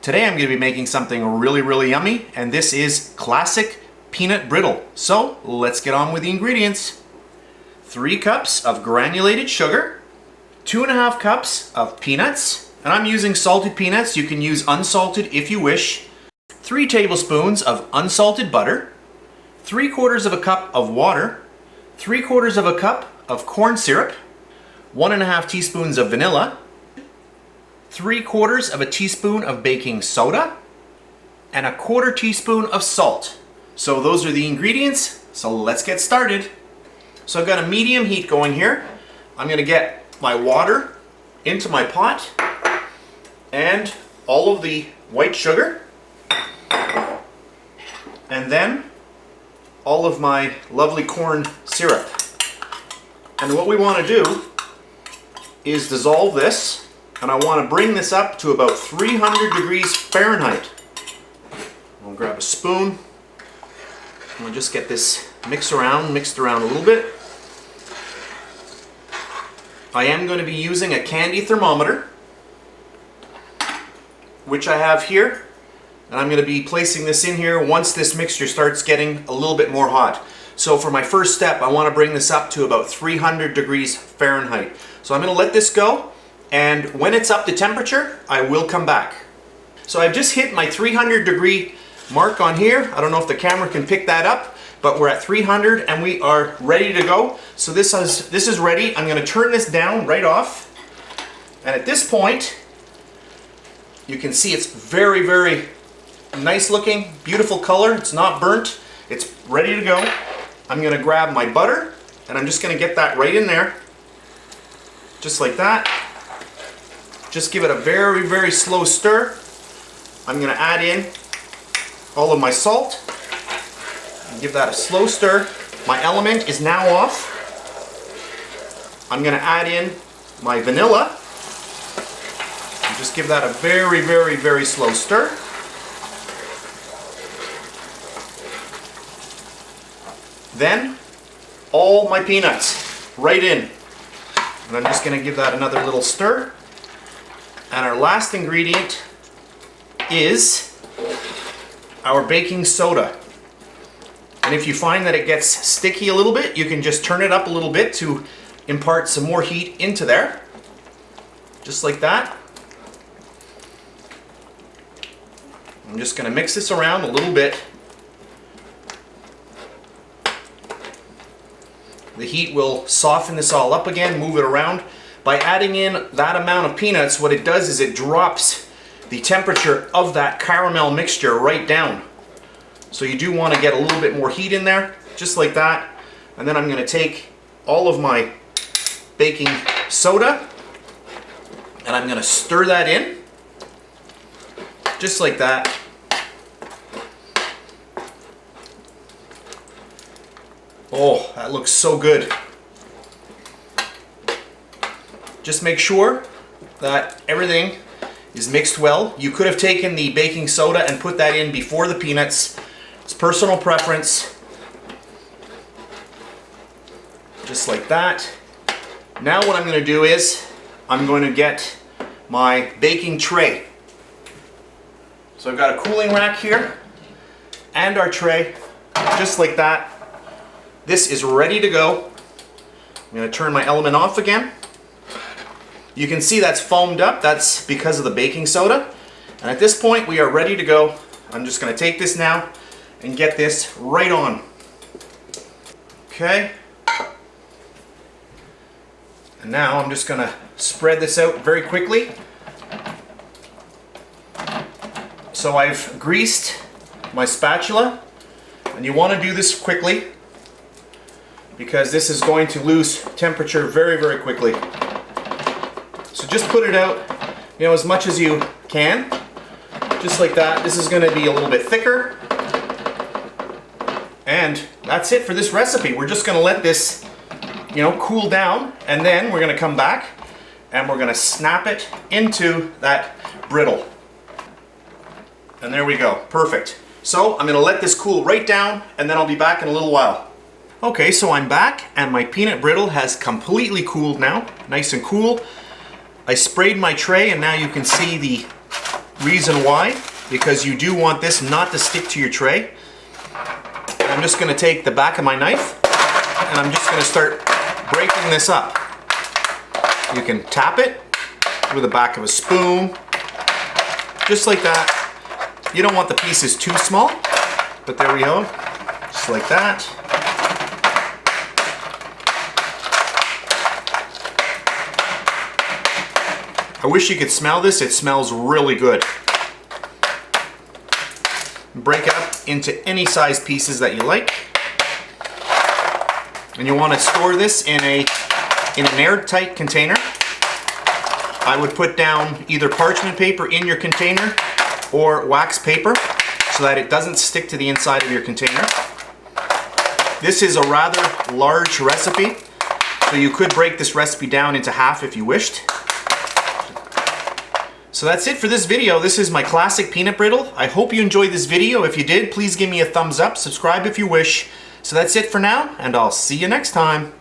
Today I'm going to be making something really yummy, and this is classic peanut brittle. So let's get on with the ingredients. 3 cups of granulated sugar, 2.5 cups of peanuts, and I'm using salted peanuts. You can use unsalted if you wish. 3 tablespoons of unsalted butter, 3/4 of a cup of water, 3/4 of a cup of corn syrup, 1.5 teaspoons of vanilla, 3/4 of a teaspoon of baking soda, and 1/4 teaspoon of salt. So those are the ingredients, so let's get started. So I've got a medium heat going here. I'm going to get my water into my pot and all of the white sugar, and then all of my lovely corn syrup. And what we want to do is dissolve this, and I want to bring this up to about 300 degrees Fahrenheit. I'll grab a spoon and we'll just get this mixed around a little bit. I am going to be using a candy thermometer, which I have here, and I'm going to be placing this in here once this mixture starts getting a little bit more hot. So for my first step, I want to bring this up to about 300 degrees Fahrenheit. So I'm going to let this go, and when it's up to temperature, I will come back. So I've just hit my 300 degree mark on here. I don't know if the camera can pick that up, but we're at 300 and we are ready to go. So this is ready. I'm going to turn this down right off, and at this point you can see it's very nice looking, beautiful color. It's not burnt. It's ready to go. I'm going to grab my butter and I'm just going to get that right in there, just like that. Just give it a very slow stir. I'm going to add in all of my salt and give that a slow stir. My element is now off. I'm going to add in my vanilla and just give that a very slow stir. Then all my peanuts right in, and I'm just going to give that another little stir. And our last ingredient is our baking soda. And if you find that it gets sticky a little bit, you can just turn it up a little bit to impart some more heat into there, just like that. I'm just going to mix this around a little bit. The heat will soften this all up again, move it around. By adding in that amount of peanuts, what it does is it drops the temperature of that caramel mixture right down. So you do want to get a little bit more heat in there, just like that. And then I'm going to take all of my baking soda and I'm going to stir that in, just like that. Oh, that looks so good. Just make sure that everything is mixed well. You could have taken the baking soda and put that in before the peanuts. It's personal preference. Just like that. Now what I'm going to do is I'm going to get my baking tray. So I've got a cooling rack here and our tray, just like that. This is ready to go. I'm going to turn my element off again. You can see that's foamed up. That's because of the baking soda. And at this point we are ready to go. I'm just going to take this now and get this right on. Okay. And now I'm just going to spread this out very quickly. So I've greased my spatula, and you want to do this quickly because this is going to lose temperature very quickly. So just put it out, as much as you can, just like that. This is going to be a little bit thicker, and that's it for this recipe. We're just going to let this, cool down, and then we're going to come back and we're going to snap it into that brittle. And there we go, perfect. So I'm going to let this cool right down, and then I'll be back in a little while. Okay, so I'm back, and my peanut brittle has completely cooled now, nice and cool. I sprayed my tray, and now you can see the Reason why, because you do want this not to stick to your tray. And I'm just going to take the back of my knife and I'm just going to start breaking this up. You can tap it with the back of a spoon, just like that. You don't want the pieces too small, but there we go, just like that. I wish you could smell this, it smells really good. Break it up into any size pieces that you like. And you want to store this in an airtight container. I would put down either parchment paper in your container or wax paper so that it doesn't stick to the inside of your container. This is a rather large recipe, so you could break this recipe down into half if you wished. So that's it for this video. This is my classic peanut brittle. I hope you enjoyed this video. If you did, please give me a thumbs up, subscribe if you wish. So that's it for now, and I'll see you next time.